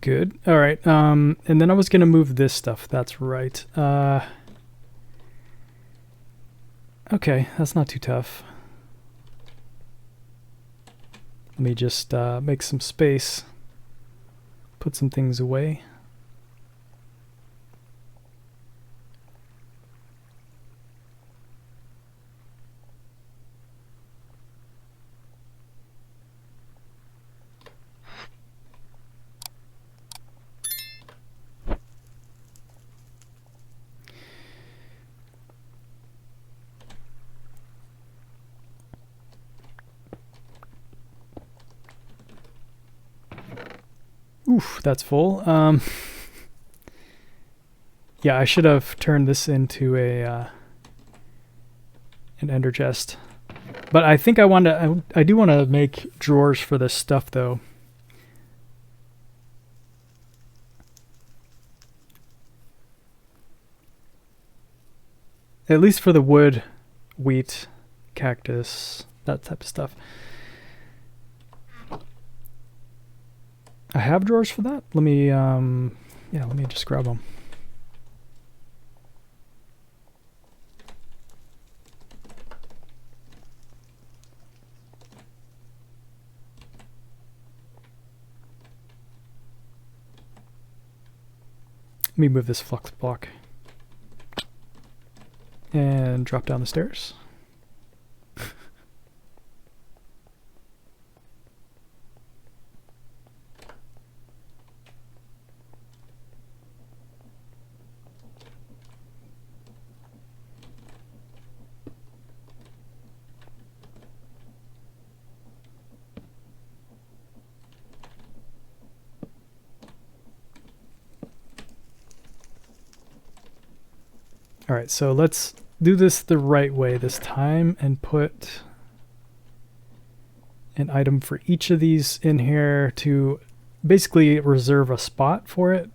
Good. All right. And then I was gonna move this stuff. That's right. Okay, that's not too tough. Let me just make some space. Put some things away. Oof, that's full. Yeah, I should have turned this into a an ender chest. But I think I do want to make drawers for this stuff though. At least for the wood, wheat, cactus, that type of stuff. I have drawers for that. Let me yeah, let me just grab them. Let me move this flux block and drop down the stairs. All right, so let's do this the right way this time and put an item for each of these in here to basically reserve a spot for it.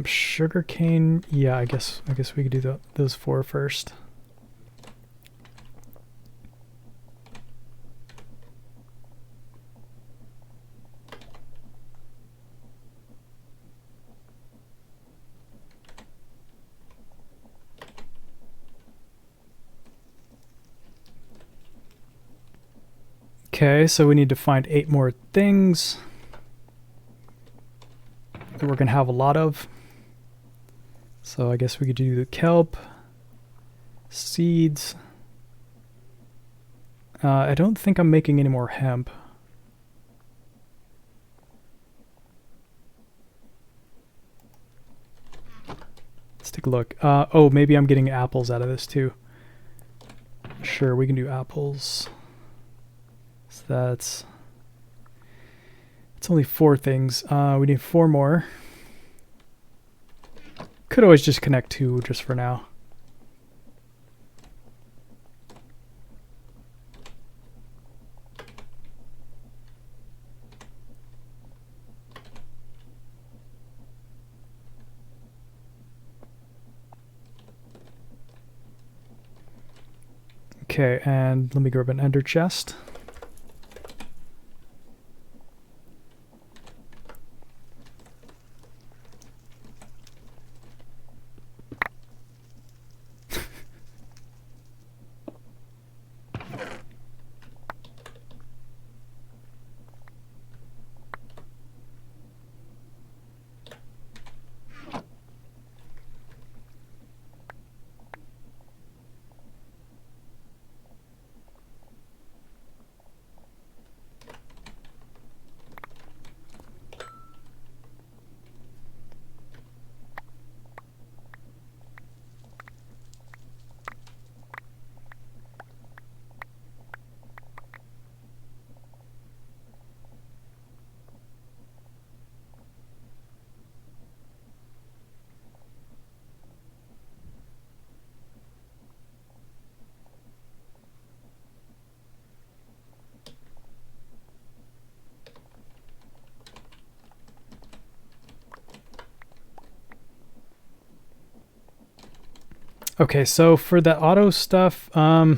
Sugarcane, yeah, I guess we could do those 4 first. Okay, so we need to find 8 more things that we're going to have a lot of. So I guess we could do the kelp, seeds. I don't think I'm making any more hemp. Let's take a look. Oh, maybe I'm getting apples out of this too. Sure, we can do apples. So it's only 4 things. We need 4 more. Could always just connect 2 just for now. Okay, and let me grab an ender chest. Okay, so for the auto stuff, I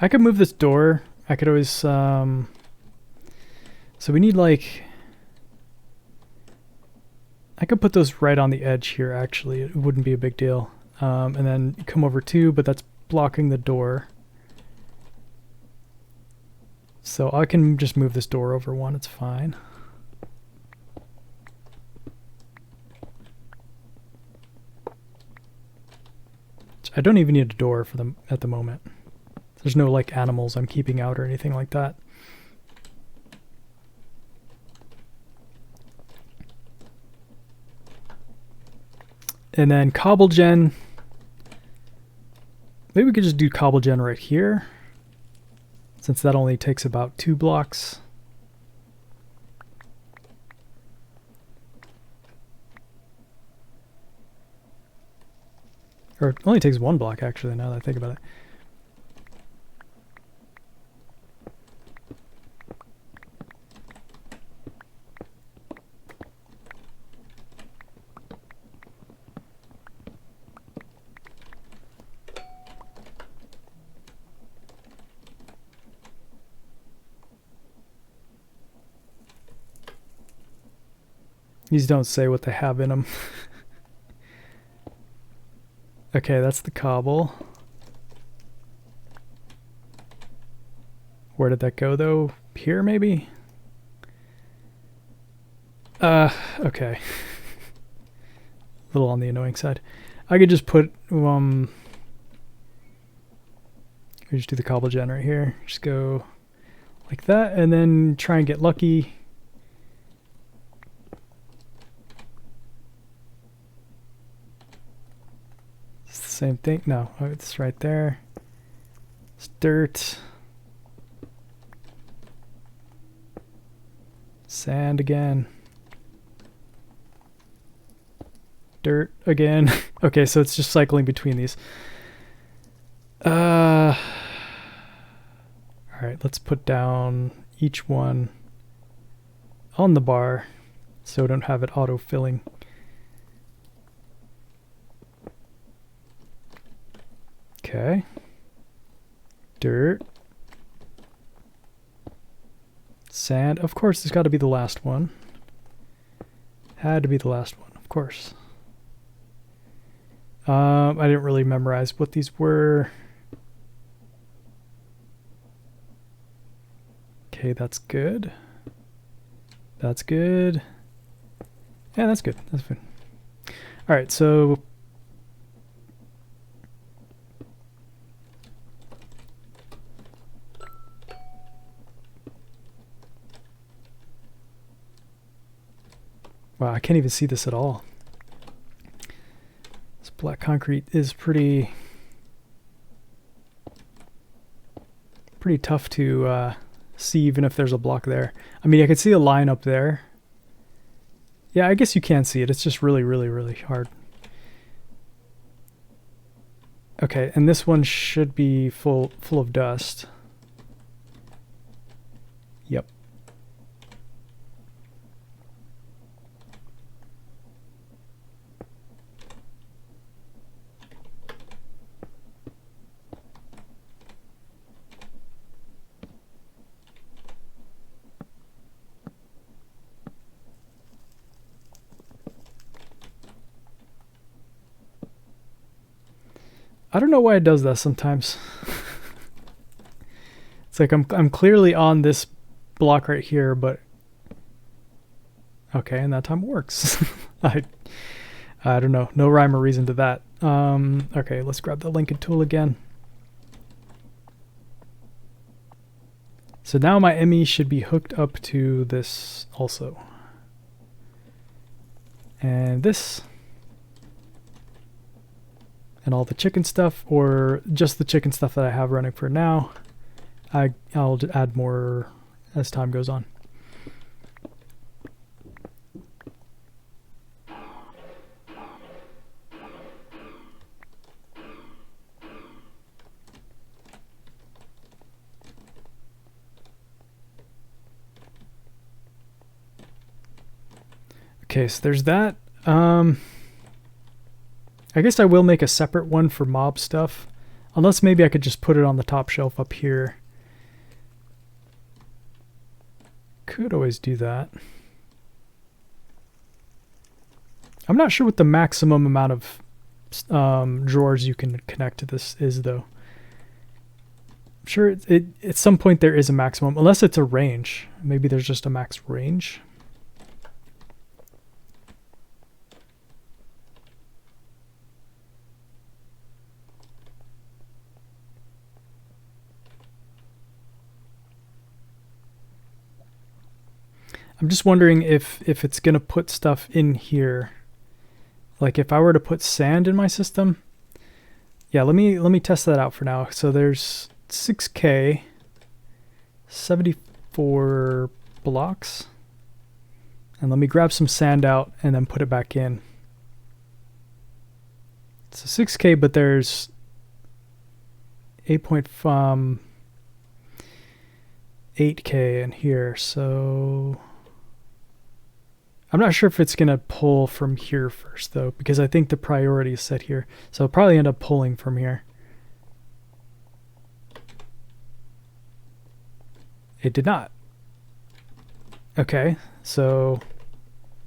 could move this door. I could always, so So we need like, I could put those right on the edge here actually, it wouldn't be a big deal. And then come over 2, but that's blocking the door. So I can just move this door over 1, it's fine. I don't even need a door for them at the moment. There's no like animals I'm keeping out or anything like that. And then cobble gen. Maybe we could just do cobble gen right here, since that only takes about 2 blocks. Or it only takes 1 block actually, now that I think about it. These don't say what they have in them. Okay, that's the cobble. Where did that go though? Here maybe? Okay. A little on the annoying side. I could just put, we just do the cobble gen right here. Just go like that and then try and get lucky. Same thing. No, it's right there. It's dirt. Sand again. Dirt again. Okay, so it's just cycling between these. Alright, let's put down each one on the bar so we don't have it auto-filling. Okay. Dirt. Sand. Of course, it's got to be the last one. Had to be the last one, of course. I didn't really memorize what these were. Okay, that's good. That's good. Yeah, that's good. That's good. All right, so wow, I can't even see this at all. This black concrete is pretty tough to see even if there's a block there. I mean, I could see a line up there. Yeah, I guess you can see it. It's just really, really, really hard. Okay, and this one should be full of dust. Yep. I don't know why it does that sometimes. It's like I'm clearly on this block right here, but okay, and that time it works. I don't know. No rhyme or reason to that. Okay, let's grab the Lincoln tool again. So now my ME should be hooked up to this also. And this. And all the chicken stuff, or just the chicken stuff that I have running for now. I'll add more as time goes on. Okay, so there's that. I guess I will make a separate one for mob stuff. Unless maybe I could just put it on the top shelf up here. could always do that. I'm not sure what the maximum amount of drawers you can connect to this is, though. I'm sure at some point there is a maximum, unless it's a range. Maybe there's just a max range. I'm just wondering if it's gonna put stuff in here. Like if I were to put sand in my system. Yeah, let me test that out for now. So there's 6K, 74 blocks. And let me grab some sand out and then put it back in. So 6K, but there's 8.8K in here, so I'm not sure if it's going to pull from here first, though, because I think the priority is set here. So I'll probably end up pulling from here. It did not. Okay, so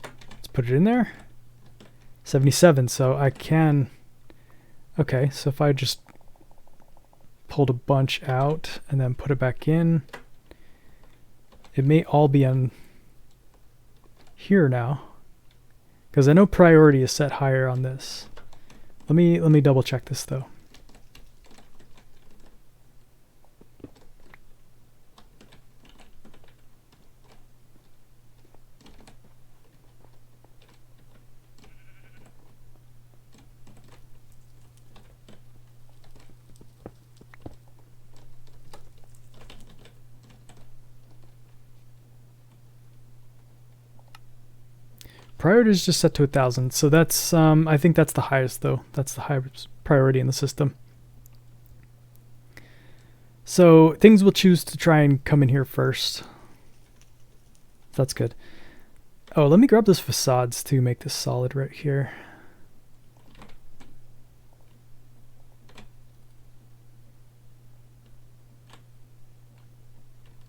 let's put it in there. 77, so I can... Okay, so if I just pulled a bunch out and then put it back in, it may all be on here now, because I know priority is set higher on this. Let me double check this though. Priority is just set to 1,000, so that's I think that's the highest though. That's the highest priority in the system. So things will choose to try and come in here first. That's good. Oh, let me grab those facades to make this solid right here.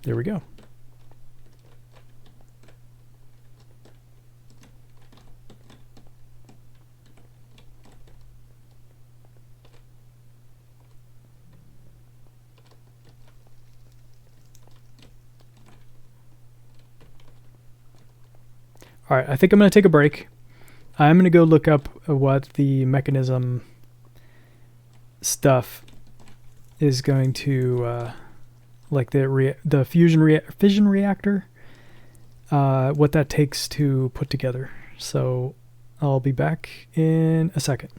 There we go. All right, I think I'm going to take a break. I'm going to go look up what the mechanism stuff is going to, like the fission reactor, what that takes to put together. So I'll be back in a second.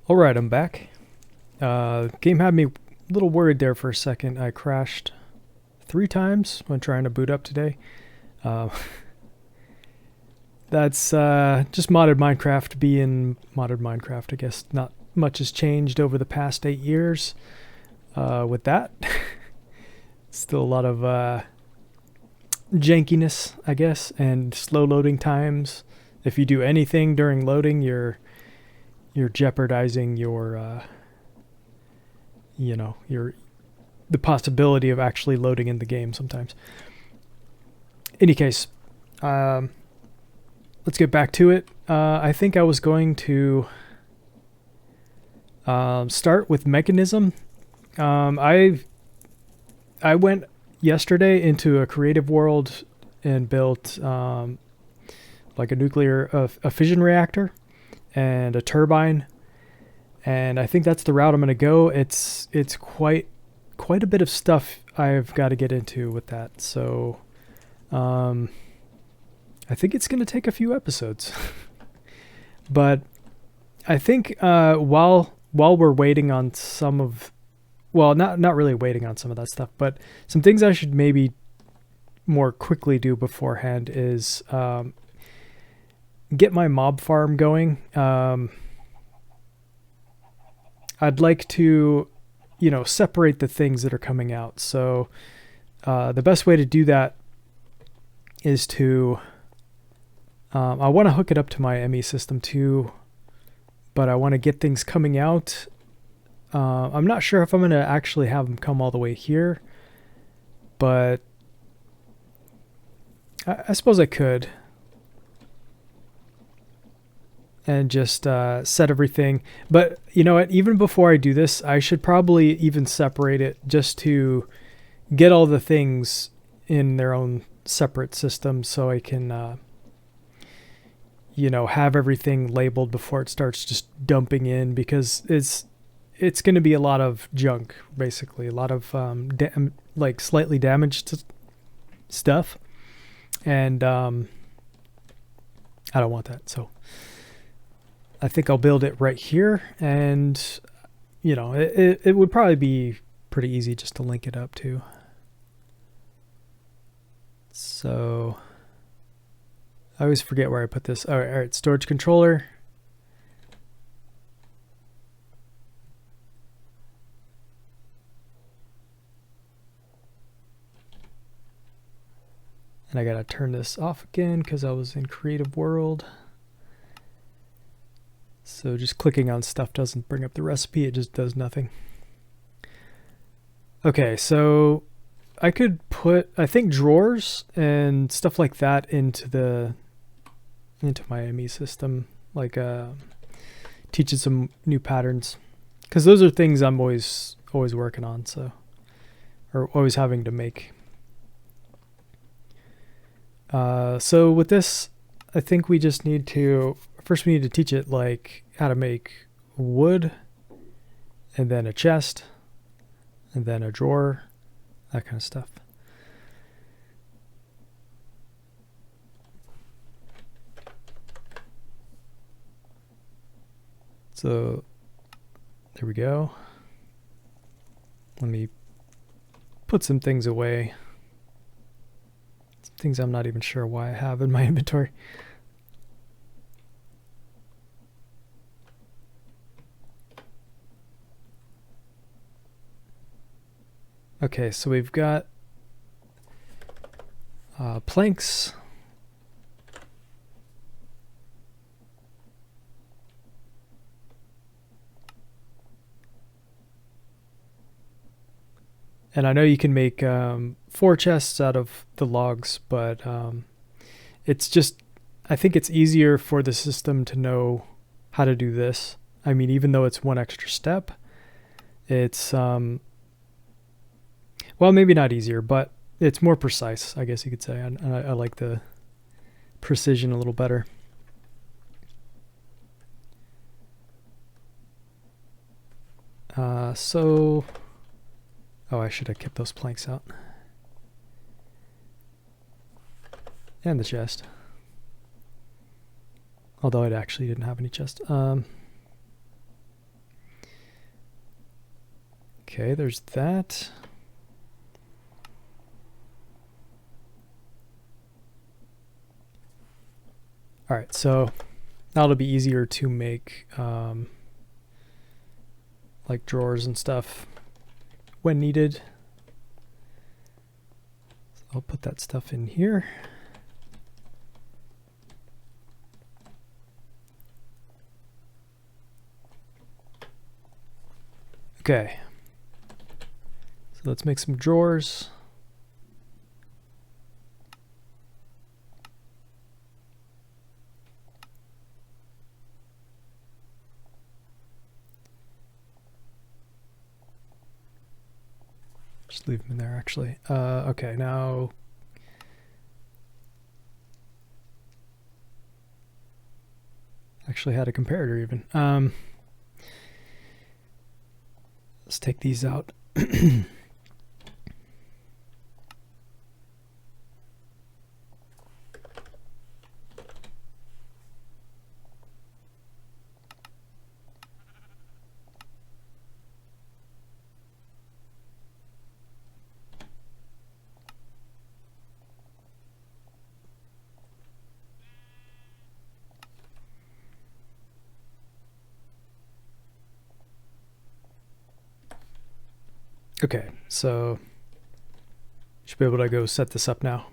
All right, I'm back. Game had me a little worried there for a second. I crashed 3 times when trying to boot up today. That's just modded Minecraft being modded Minecraft. I guess not much has changed over the past 8 years with that. Still a lot of jankiness, I guess, and slow loading times. If you do anything during loading, you're jeopardizing your the possibility of actually loading in the game sometimes. Any case, let's get back to it. I think I was going to start with mechanism. I went yesterday into a creative world and built like a fission reactor and a turbine, and I think that's the route I'm going to go. It's quite a bit of stuff I've got to get into with that. So I think it's going to take a few episodes. But I think while we're waiting on some of, well, not really waiting on some of that stuff, but some things I should maybe more quickly do beforehand is get my mob farm going. I'd like to, separate the things that are coming out. So the best way to do that is to I want to hook it up to my ME system too, but I want to get things coming out. I'm not sure if I'm going to actually have them come all the way here, but I suppose I could. And just set everything. But you know what? Even before I do this, I should probably even separate it just to get all the things in their own separate systems so I can, you know, have everything labeled before it starts just dumping in, because it's going to be a lot of junk, basically. A lot of like slightly damaged stuff. And I don't want that. So I think I'll build it right here, and you know, it would probably be pretty easy just to link it up too. So I always forget where I put this. All right, storage controller. And I gotta turn this off again because I was in Creative World. So just clicking on stuff doesn't bring up the recipe, it just does nothing. Okay, so I could put, I think, drawers and stuff like that into my ME system, like teaching some new patterns, because those are things I'm always working on, so, or always having to make. So with this, I think we just need to, first we need to teach it like how to make wood, and then a chest, and then a drawer, that kind of stuff. So there we go. Let me put some things away. Some things I'm not even sure why I have in my inventory. Okay, so we've got planks. And I know you can make 4 chests out of the logs, but it's just, I think it's easier for the system to know how to do this. I mean, even though it's one extra step, it's well, maybe not easier, but it's more precise, I guess you could say. And I like the precision a little better. So, oh, I should have kept those planks out. And the chest. Although it actually didn't have any chest. Okay, there's that. All right, so now it'll be easier to make like drawers and stuff when needed. So I'll put that stuff in here. Okay, so let's make some drawers. Just leave them in there, actually. Okay, now actually had a comparator even. Let's take these out. Okay, so should be able to go set this up now.